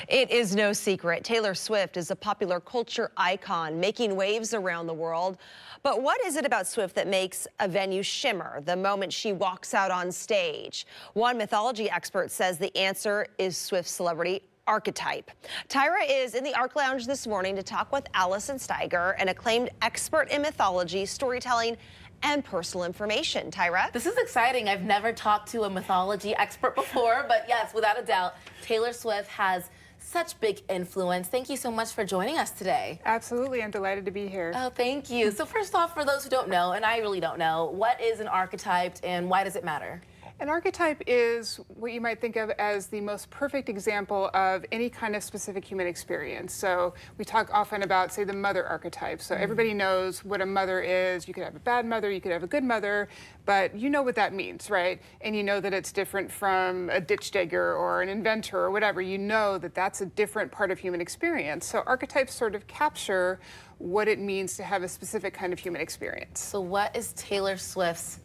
It is no secret. Taylor Swift is a popular culture icon, making waves around the world. But what is it about Swift that makes a venue shimmer the moment she walks out on stage? One mythology expert says the answer is Swift's celebrity archetype. Tyra is in the Arc Lounge this morning to talk with Allison Steiger, an acclaimed expert in mythology, storytelling, and personal information. Tyra? This is exciting. I've never talked to a mythology expert before, but yes, without a doubt, Taylor Swift has such big influence. Thank you so much for joining us today. Absolutely, I'm delighted to be here. Oh, thank you. So first off, for those who don't know, and I really don't know, what is an archetype and why does it matter? An archetype is what you might think of as the most perfect example of any kind of specific human experience. So we talk often about, say, the mother archetype. So everybody knows what a mother is. You could have a bad mother, you could have a good mother, but you know what that means, right? And you know that it's different from a ditch digger or an inventor or whatever. You know that that's a different part of human experience. So archetypes sort of capture what it means to have a specific kind of human experience. So what is Taylor Swift's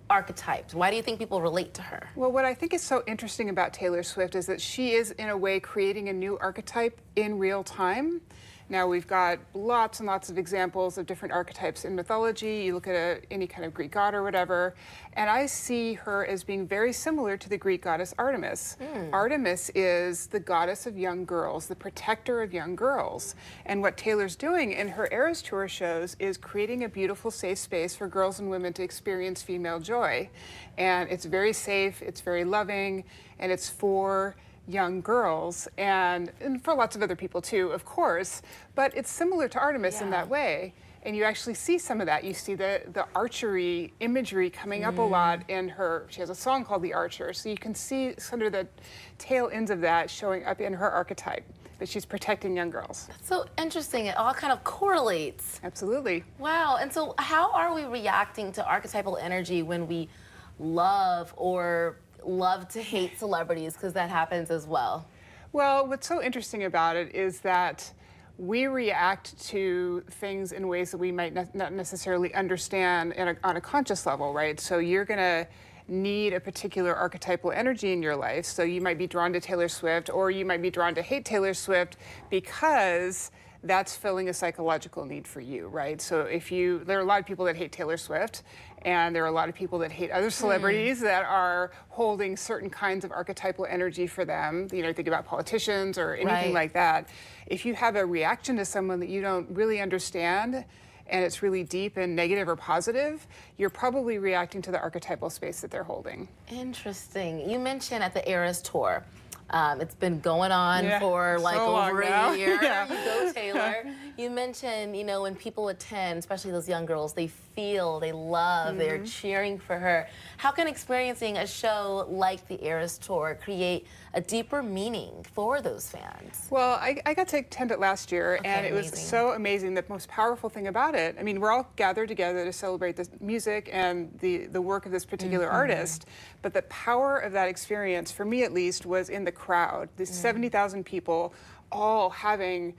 archetypes? Why do you think people relate to her? Well, what I think is so interesting about Taylor Swift is that she is, in a way, creating a new archetype in real time. Now, we've got lots and lots of examples of different archetypes in mythology. You look at any kind of Greek god or whatever, and I see her as being very similar to the Greek goddess Artemis. Artemis is the goddess of young girls, the protector of young girls. And what Taylor's doing in her Eras Tour shows is creating a beautiful, safe space for girls and women to experience female joy. And it's very safe, it's very loving, and it's for young girls and for lots of other people too, of course, but it's similar to Artemis in that way. And you actually see some of that. You see the archery imagery coming up a lot in her. She has a song called The Archer, so you can see sort of the tail ends of that showing up in her archetype, that she's protecting young girls. That's so interesting. It all kind of correlates. Absolutely. Wow. And so how are we reacting to archetypal energy when we love or love to hate celebrities, because that happens as well? Well, what's so interesting about it is that we react to things in ways that we might not necessarily understand on a conscious level, right? So you're going to need a particular archetypal energy in your life. So you might be drawn to Taylor Swift, or you might be drawn to hate Taylor Swift because that's filling a psychological need for you, right? So there are a lot of people that hate Taylor Swift, and there are a lot of people that hate other celebrities that are holding certain kinds of archetypal energy for them. You know, think about politicians or anything like that. If you have a reaction to someone that you don't really understand, and it's really deep and negative or positive, you're probably reacting to the archetypal space that they're holding. Interesting. You mentioned at the Eras Tour, it's been going on for like so over a year. Yeah. You go, Taylor. You mentioned, you know, when people attend, especially those young girls, they feel, they love, they're cheering for her. How can experiencing a show like the Eras Tour create a deeper meaning for those fans? Well, I got to attend it last year, and it was so amazing. The most powerful thing about it, I mean, we're all gathered together to celebrate the music and the work of this particular artist, but the power of that experience, for me at least, was in the crowd. These 70,000 people all having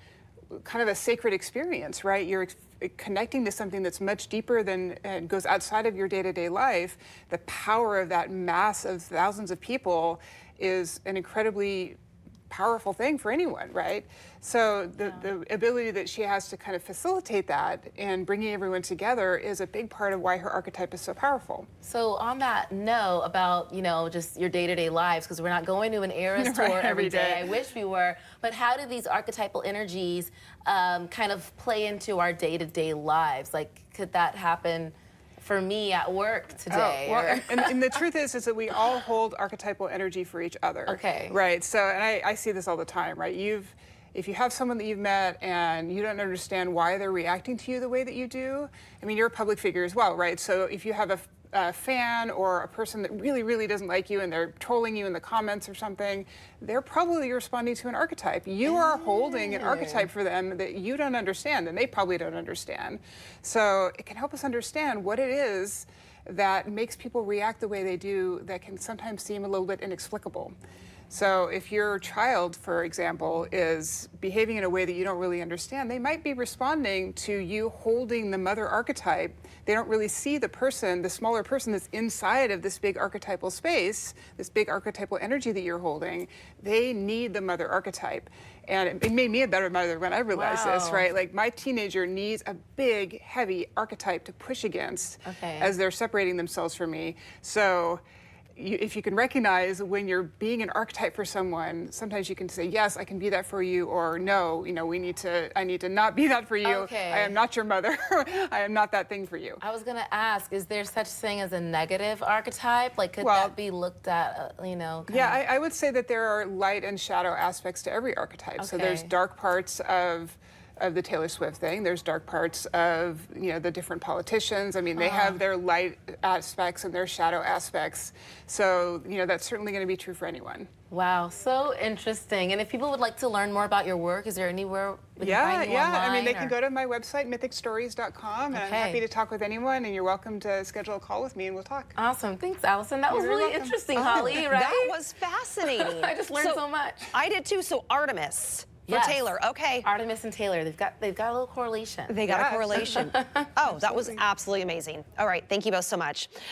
kind of a sacred experience, right? You're connecting to something that's much deeper than and goes outside of your day-to-day life. The power of that mass of thousands of people is an incredibly powerful thing for anyone, right? So the ability that she has to kind of facilitate that and bringing everyone together is a big part of why her archetype is so powerful. So on that note about, you know, just your day-to-day lives, because we're not going to an Eras Tour every day. I wish we were. But how do these archetypal energies kind of play into our day-to-day lives? Like, could that happen for me at work today? And the truth is that we all hold archetypal energy for each other. Okay. Right. So, and I see this all the time, right? If you have someone that you've met and you don't understand why they're reacting to you the way that you do, I mean, you're a public figure as well, right? So if you have a fan or a person that really, really doesn't like you and they're trolling you in the comments or something, they're probably responding to an archetype. You are holding an archetype for them that you don't understand and they probably don't understand. So it can help us understand what it is that makes people react the way they do that can sometimes seem a little bit inexplicable. So if your child, for example, is behaving in a way that you don't really understand, they might be responding to you holding the mother archetype. They don't really see the person, the smaller person that's inside of this big archetypal space, this big archetypal energy that you're holding. They need the mother archetype. And it made me a better mother when I realized this, right? Like my teenager needs a big, heavy archetype to push against as they're separating themselves from me. So if you can recognize when you're being an archetype for someone, sometimes you can say, yes, I can be that for you, or no, I need to not be that for you. I am not your mother. I am not that thing for you. I was gonna ask, is there such thing as a negative archetype? Like, could that be looked at, Yeah, I would say that there are light and shadow aspects to every archetype. So there's dark parts of the Taylor Swift thing. There's dark parts of the different politicians. I mean, they have their light aspects and their shadow aspects. So that's certainly going to be true for anyone. Wow, so interesting. And if people would like to learn more about your work, is there anywhere we can find you online? I mean, they can go to my website, mythicstories.com, and I'm happy to talk with anyone, and you're welcome to schedule a call with me and we'll talk. Awesome. Thanks, Allison. That was really interesting, Holly, right? That was fascinating. I just learned so much. I did too. So Artemis. For Taylor, okay. Artemis and Taylor, they've got a little correlation. They got a correlation. Oh, that was absolutely amazing. All right, thank you both so much.